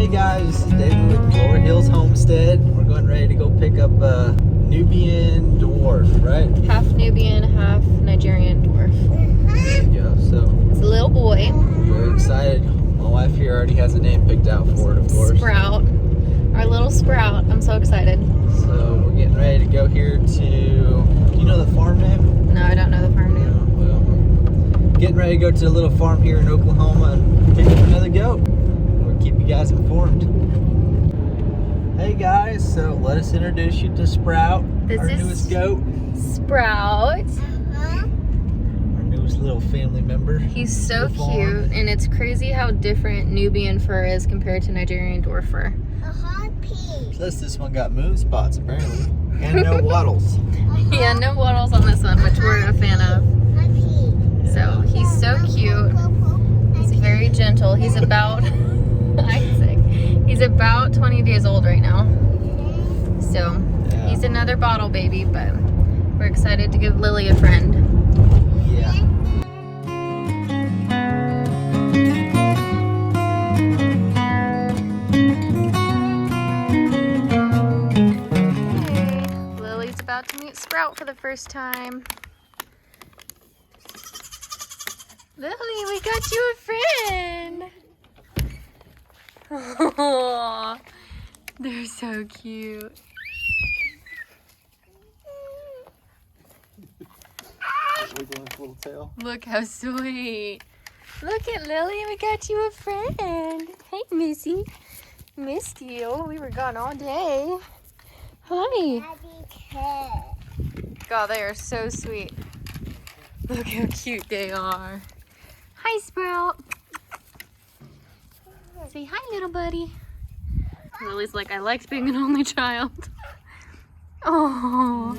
Hey guys, this is David with Lower Hills Homestead. We're going ready to go pick up a Nubian dwarf, right? Half Nubian, half Nigerian dwarf. There you go. So It's a little boy. we're excited. My wife here already has a name picked out for it, of course. Sprout. Our little Sprout. I'm so excited. So we're getting ready to go here to, do you know the farm name? No, I don't know the farm name. Well, getting ready to go to a little farm here in Oklahoma and pick up another goat. We'll keep you guys informed. Hey guys, so let us introduce you to Sprout, our newest goat. Sprout. Our newest little family member. He's so to the farm. cute, and it's crazy how different Nubian fur is compared to Nigerian dwarf fur. Plus this one got moon spots apparently, and no waddles. Yeah, no waddles on this one, which we're a fan of. So he's so cute. He's very gentle. He's about Isaac. He's about 20 days old right now. So Yeah. he's another bottle baby, but we're excited to give Lily a friend. Yeah. Lily's about to meet Sprout for the first time. Lily, we got you a friend. Oh, they're so cute. Wiggling his little tail. Look how sweet. Look at Lily, we got you a friend. Hey, Missy. Missed you. We were gone all day. Hi. God, they are so sweet. Look how cute they are. Hi, Sprout. Say hi, little buddy. Lily's like, I liked being an only child. Oh.